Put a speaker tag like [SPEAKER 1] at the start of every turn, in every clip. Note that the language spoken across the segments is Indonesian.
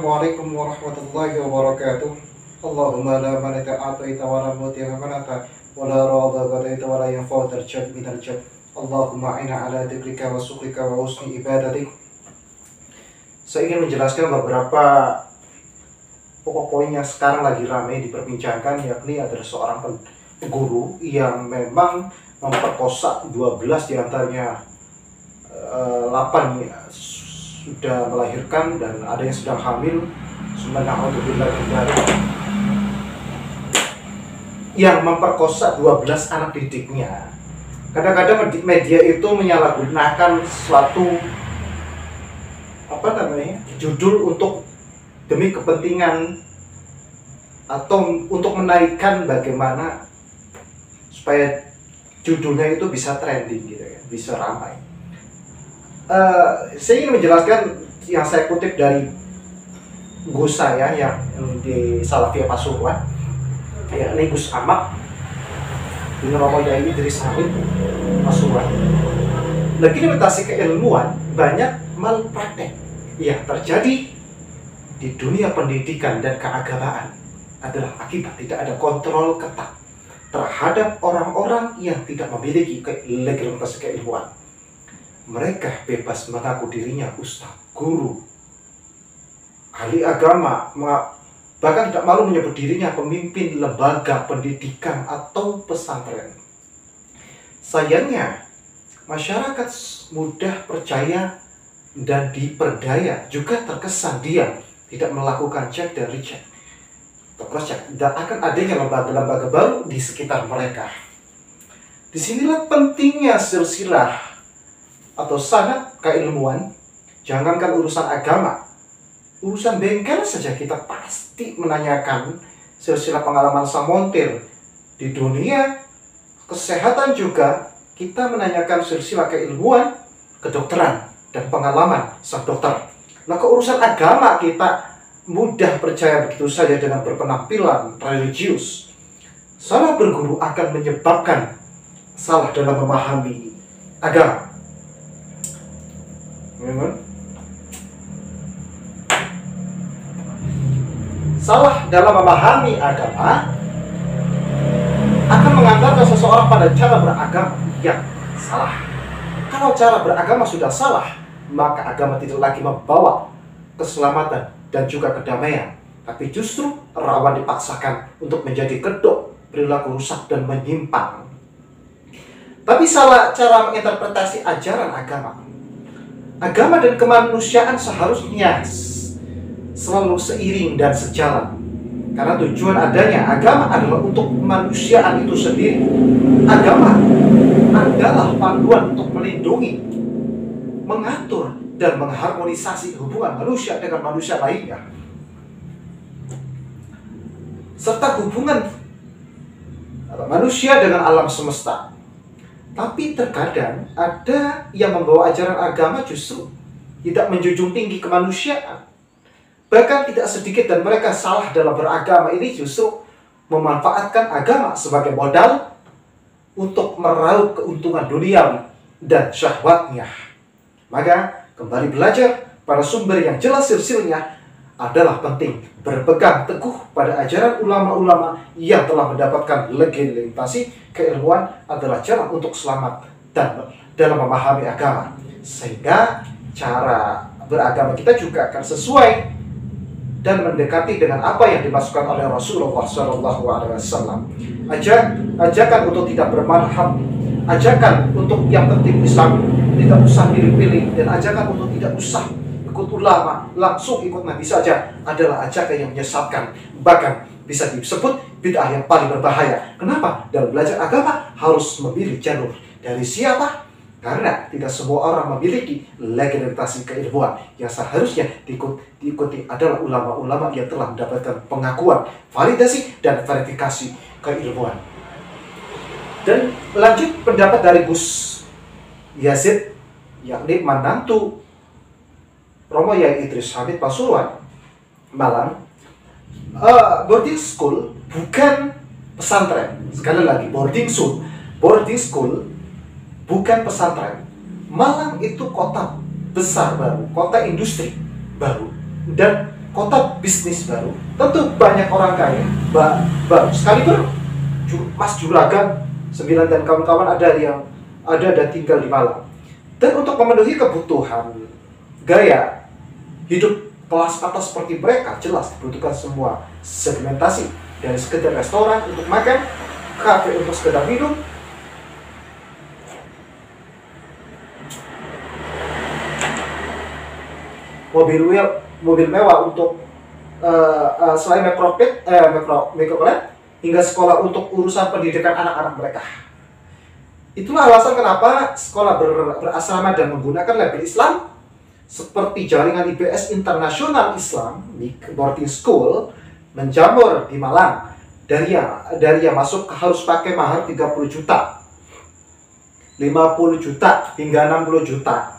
[SPEAKER 1] Assalamualaikum warahmatullahi wabarakatuh. Allahumma la manita a'taita wa la muti'a manata wa la radha qadaita wa la yanfa'u darjat minal jad. Allahumma a'ina ala dzikrika wa syukrika wa husni ibadatik. Saya ingin menjelaskan beberapa pokok poin yang sekarang lagi ramai diperbincangkan, yakni adalah seorang guru yang memang memperkosa 12 diantaranya 8 sudah melahirkan dan ada yang sedang hamil. Subhanallah, yang memperkosa 12 anak didiknya. Kadang-kadang media itu menyalahgunakan suatu judul untuk demi kepentingan atau untuk menaikkan bagaimana supaya judulnya itu bisa trending gitu ya, bisa ramai. Saya ingin menjelaskan yang saya kutip dari Gus saya yang di Salafiyah Pasuruan, yakni Gus Ahmad bin Romo Yai Idris Hamid Pasuruan. Legitimasi keilmuan banyak malpraktek yang terjadi di dunia pendidikan dan keagamaan adalah akibat tidak ada kontrol ketat terhadap orang-orang yang tidak memiliki legitimasi keilmuan. Mereka bebas mengaku dirinya ustaz, guru, ahli agama, bahkan tidak malu menyebut dirinya pemimpin lembaga pendidikan atau pesantren. Sayangnya, masyarakat mudah percaya dan diperdaya, juga terkesan diam, tidak melakukan cek dan recheck atau cross check, dan akan adanya lembaga-lembaga baru di sekitar mereka. Disinilah pentingnya silsilah atau sanad keilmuan. Jangankan urusan agama, urusan bengkel saja kita pasti menanyakan silsilah pengalaman sang montir. Di dunia kesehatan juga kita menanyakan silsilah keilmuan, kedokteran, dan pengalaman sang dokter. Nah, ke urusan agama kita mudah percaya begitu saja dengan berpenampilan religius. Salah berguru akan menyebabkan salah dalam memahami agama. Salah dalam memahami agama akan mengantarkan seseorang pada cara beragama yang salah. Kalau cara beragama sudah salah, maka agama tidak lagi membawa keselamatan dan juga kedamaian, tapi justru rawan dipaksakan untuk menjadi kedok, perilaku rusak dan menyimpang. Tapi salah cara menginterpretasi ajaran agama. Agama dan kemanusiaan seharusnya selalu seiring dan sejalan. Karena tujuan adanya agama adalah untuk kemanusiaan itu sendiri. Agama adalah panduan untuk melindungi, mengatur, dan mengharmonisasi hubungan manusia dengan manusia lainnya, serta hubungan manusia dengan alam semesta. Tapi terkadang ada yang membawa ajaran agama justru tidak menjunjung tinggi kemanusiaan. Bahkan tidak sedikit dan mereka salah dalam beragama ini justru memanfaatkan agama sebagai modal untuk meraup keuntungan duniawi dan syahwatnya. Maka kembali belajar pada sumber yang jelas silsilnya adalah penting. Berpegang teguh pada ajaran ulama-ulama yang telah mendapatkan legitimasi keilmuan adalah jalan untuk selamat dan dalam memahami agama. Sehingga cara beragama kita juga akan sesuai dan mendekati dengan apa yang dimasukkan oleh Rasulullah SAW. Ajakan untuk tidak bermadhab, ajakan untuk yang penting Islam tidak usah pilih-pilih, dan ajakan untuk tidak usah ikut ulama, langsung ikut Nabi saja adalah ajakan yang menyesatkan, bahkan bisa disebut bid'ah yang paling berbahaya. Kenapa? Dalam belajar agama harus memilih jalur dari siapa? Karena tidak semua orang memiliki legitimasi keilmuan. Yang seharusnya diikuti adalah ulama-ulama yang telah mendapatkan pengakuan, validasi, dan verifikasi keilmuan. Dan lanjut pendapat dari Gus Yazid, yakni menantu Romo Yai Idris Hamid Pasuruan, Malang. Boarding school bukan pesantren. Sekali lagi, boarding school bukan pesantren. Malang itu kota besar baru, kota industri baru, dan kota bisnis baru, tentu banyak orang kaya, baru sekalipun Mas Juragan 9 dan kawan-kawan ada dan tinggal di Malang. Dan untuk memenuhi kebutuhan gaya hidup kelas atas seperti mereka, jelas dibutuhkan semua segmentasi, dari sekedar restoran untuk makan, kafe untuk sekedar minum, mobil mewah untuk selain mikrolet, hingga sekolah untuk urusan pendidikan anak-anak mereka. Itulah alasan kenapa sekolah berasrama dan menggunakan label Islam seperti jaringan IBS Internasional Islam Boarding School menjamur di Malang. Dari yang masuk harus pakai mahar 30 juta, 50 juta hingga 60 juta.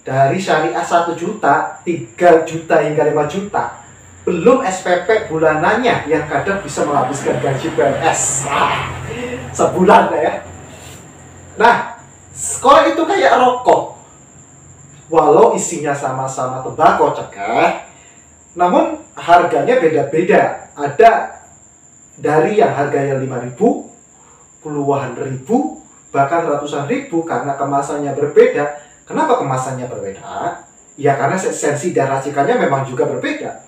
[SPEAKER 1] Dari syariah 1 juta, 3 juta hingga 5 juta. Belum SPP bulanannya yang kadang bisa menghabiskan gaji PNS sebulan ya. Nah, sekolah itu kayak rokok. Walau isinya sama-sama tembakau cekeh, namun harganya beda-beda. Ada dari yang harganya 5.000, puluhan ribu, bahkan ratusan ribu karena kemasannya berbeda. Kenapa kemasannya berbeda? Ya karena esensi dan racikannya memang juga berbeda.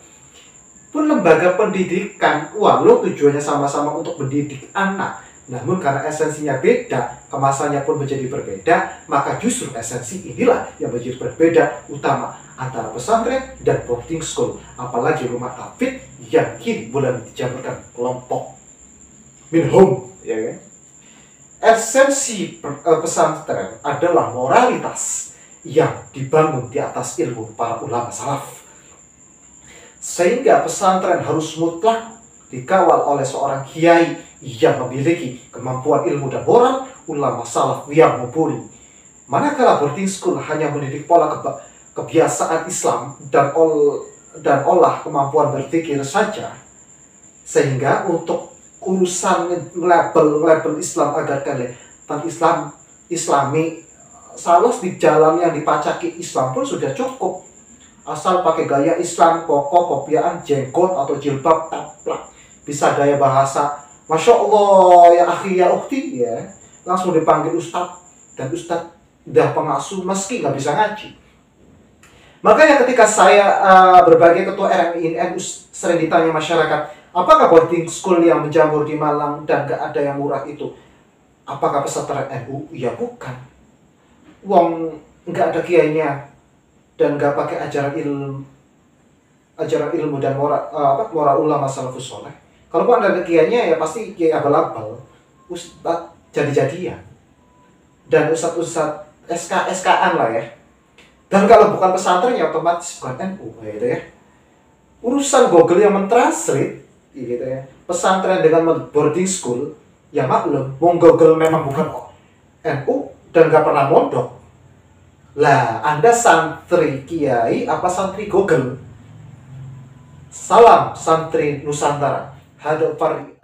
[SPEAKER 1] Pun lembaga pendidikan, walau tujuannya sama-sama untuk mendidik anak, namun karena esensinya beda, kemasannya pun menjadi berbeda, maka justru esensi inilah yang menjadi berbeda utama antara pesantren dan boarding school, apalagi rumah Hafid yang kini mulai dijamurkan kelompok minhum, ya kan? Esensi pesantren adalah moralitas yang dibangun di atas ilmu para ulama salaf. Sehingga pesantren harus mutlak dikawal oleh seorang kiai yang memiliki kemampuan ilmu dan moral ulama salaf yang mumpuni. Manakala boarding school hanya mendidik pola kebiasaan Islam dan olah kemampuan berpikir saja, sehingga untuk urusan label Islam agar kelihatan Islami salos di jalan yang dipacaki Islam pun sudah cukup. Asal pakai gaya Islam, kopiaan, jenggot atau jilbab, taplak. Bisa gaya bahasa, Masya Allah ya akhi ya ukhti, ya. Langsung dipanggil Ustadz. Dan Ustadz udah pengasuh meski nggak bisa ngaji. Makanya ketika saya berbagai ketua RMI NU sering ditanya masyarakat, apakah boarding school yang menjamur di Malang dan gak ada yang murah itu, apakah pesantren NU? Ya bukan. Wong nggak ada kiainya dan nggak pakai ajaran ilmu dan moral ulama salafus soleh. Kalau ada kiainya ya pasti kiai abal-abal, ustadz jadi-jadian, dan ustadz SK-SKan lah ya. Dan kalau bukan pesantren ya otomatis bukan NU gitu ya. Urusan Google yang mentranslate gitu ya, pesantren dengan boarding school, ya maklum, Google memang bukan NU dan nggak pernah mondok. Lah, Anda santri kiai apa santri Google? Salam santri Nusantara. Hadap Fari.